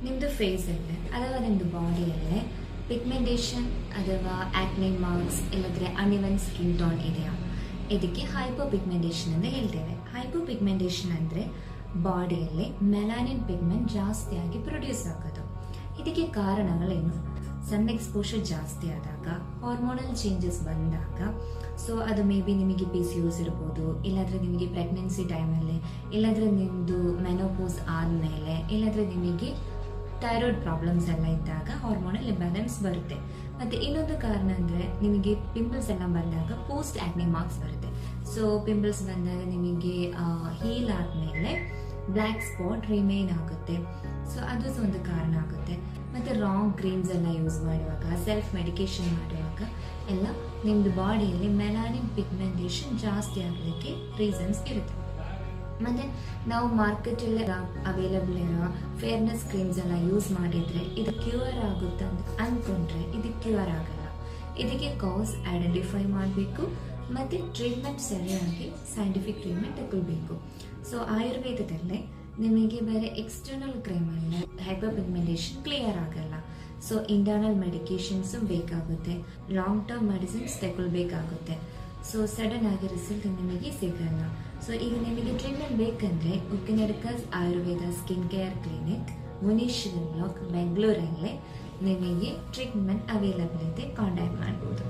ನಿಮ್ಮದು ಫೇಸಲ್ಲೇ ಅಥವಾ ನಿಮ್ಮದು ಬಾಡಿಯಲ್ಲೇ ಪಿಗ್ಮೆಂಟೇಷನ್ ಅಥವಾ ಆಕ್ನೆ ಮಾರ್ಕ್ಸ್ ಇಲ್ಲದ್ರೆ ಅನ್ಇವನ್ ಸ್ಕಿನ್ ಟೋನ್ ಇದೆಯಾ? ಇದಕ್ಕೆ ಹೈಪೋ ಪಿಗ್ಮೆಂಟೇಷನ್ ಅಂತ ಹೇಳ್ತೇವೆ. ಹೈಪೋ ಪಿಗ್ಮೆಂಟೇಷನ್ ಅಂದರೆ ಬಾಡಿಯಲ್ಲಿ ಮೆಲಾನಿನ್ ಪಿಗ್ಮೆಂಟ್ ಜಾಸ್ತಿಯಾಗಿ ಪ್ರೊಡ್ಯೂಸ್ ಆಗೋದು. ಇದಕ್ಕೆ ಕಾರಣಗಳೇನು? ಸನ್ ಎಕ್ಸ್ಪೋಷರ್ ಜಾಸ್ತಿ ಆದಾಗ, ಹಾರ್ಮೋನಲ್ ಚೇಂಜಸ್ ಬಂದಾಗ, ಸೊ ಅದು ಮೇ ಬಿ ನಿಮಗೆ PCOS ಇರ್ಬೋದು, ಇಲ್ಲಾಂದರೆ ನಿಮಗೆ ಪ್ರೆಗ್ನೆನ್ಸಿ ಟೈಮಲ್ಲಿ, ಇಲ್ಲಾಂದರೆ ನಿಮ್ಮದು ಮೆನೋಪೋಸ್ ಆದಮೇಲೆ, ಇಲ್ಲಾಂದರೆ ನಿಮಗೆ ಥೈರಾಯ್ಡ್ ಪ್ರಾಬ್ಲಮ್ಸ್ ಎಲ್ಲ ಇದ್ದಾಗ ಹಾರ್ಮೋನಲ್ ಇಂಬ್ಯಾಲೆನ್ಸ್ ಬರುತ್ತೆ. ಮತ್ತು ಇನ್ನೊಂದು ಕಾರಣ ಅಂದರೆ ನಿಮಗೆ ಪಿಂಪಲ್ಸ್ ಎಲ್ಲ ಬಂದಾಗ ಪೋಸ್ಟ್ ಆಕ್ನೆ ಮಾರ್ಕ್ಸ್ ಬರುತ್ತೆ. ಸೊ ಪಿಂಪಲ್ಸ್ ಬಂದಾಗ ನಿಮಗೆ ಹೀಲ್ ಆದಮೇಲೆ ಬ್ಲ್ಯಾಕ್ ಸ್ಪಾಟ್ ರಿಮೈನ್ ಆಗುತ್ತೆ. ಸೊ ಅದು ಸಹ ಒಂದು ಕಾರಣ ಆಗುತ್ತೆ. ಮತ್ತು ರಾಂಗ್ ಕ್ರೀಮ್ಸ್ ಎಲ್ಲ ಯೂಸ್ ಮಾಡುವಾಗ, ಸೆಲ್ಫ್ ಮೆಡಿಕೇಶನ್ ಮಾಡುವಾಗ ಎಲ್ಲ ನಿಮ್ಮದು ಬಾಡಿಯಲ್ಲಿ ಮೆಲಾನಿನ್ ಪಿಗ್ಮೆಂಟೇಷನ್ ಜಾಸ್ತಿ ಆಗಲಿಕ್ಕೆ ರೀಸನ್ಸ್ ಇರುತ್ತೆ. ಮತ್ತು ನಾವು ಮಾರ್ಕೆಟಲ್ಲಿ ಅವೈಲಬಲ್ ಇರೋ ಫೇರ್ನೆಸ್ ಕ್ರೀಮ್ಸ್ ಎಲ್ಲ ಯೂಸ್ ಮಾಡಿದರೆ ಇದು ಕ್ಯೂರ್ ಆಗುತ್ತೆ ಅಂತ ಅಂದ್ಕೊಂಡ್ರೆ ಇದು ಕ್ಯೂರ್ ಆಗಲ್ಲ. ಇದಕ್ಕೆ ಕಾಸ್ ಐಡೆಂಟಿಫೈ ಮಾಡಬೇಕು ಮತ್ತು ಟ್ರೀಟ್ಮೆಂಟ್ ಸರಿಯಾಗಿ ಸೈಂಟಿಫಿಕ್ ಟ್ರೀಟ್ಮೆಂಟ್ ತಗೊಳ್ಬೇಕು. ಸೊ ಆಯುರ್ವೇದದಲ್ಲೇ ನಿಮಗೆ ಬೇರೆ ಎಕ್ಸ್ಟರ್ನಲ್ ಕ್ರೀಮಲ್ಲಿ ಹೈಪರ್ ಪಿಗ್ಮೆಂಟೇಷನ್ ಕ್ಲಿಯರ್ ಆಗಲ್ಲ. ಸೊ ಇಂಟರ್ನಲ್ ಮೆಡಿಕೇಶನ್ಸು ಬೇಕಾಗುತ್ತೆ, ಲಾಂಗ್ ಟರ್ಮ್ ಮೆಡಿಸಿನ್ಸ್ ತಗೊಳ್ಬೇಕಾಗುತ್ತೆ. ಸೊ ಸಡನ್ ಆಗಿ ರಿಸಲ್ಟ್ ನಿಮಗೆ ಸಿಗಲ್ಲ. ಸೊ ಈಗ ನಿಮಗೆ ಟ್ರೀಟ್ಮೆಂಟ್ ಬೇಕಂದರೆ ಉಕ್ಕಿನಡ್ಕಸ್ Ayurveda skin care clinic, Muneshwara block, ಬೆಂಗಳೂರಲ್ಲೇ ನಿಮಗೆ ಟ್ರೀಟ್ಮೆಂಟ್ ಅವೈಲಬಲ್ ಇದೆ. ಕಾಂಟ್ಯಾಕ್ಟ್ ಮಾಡ್ಬೋದು.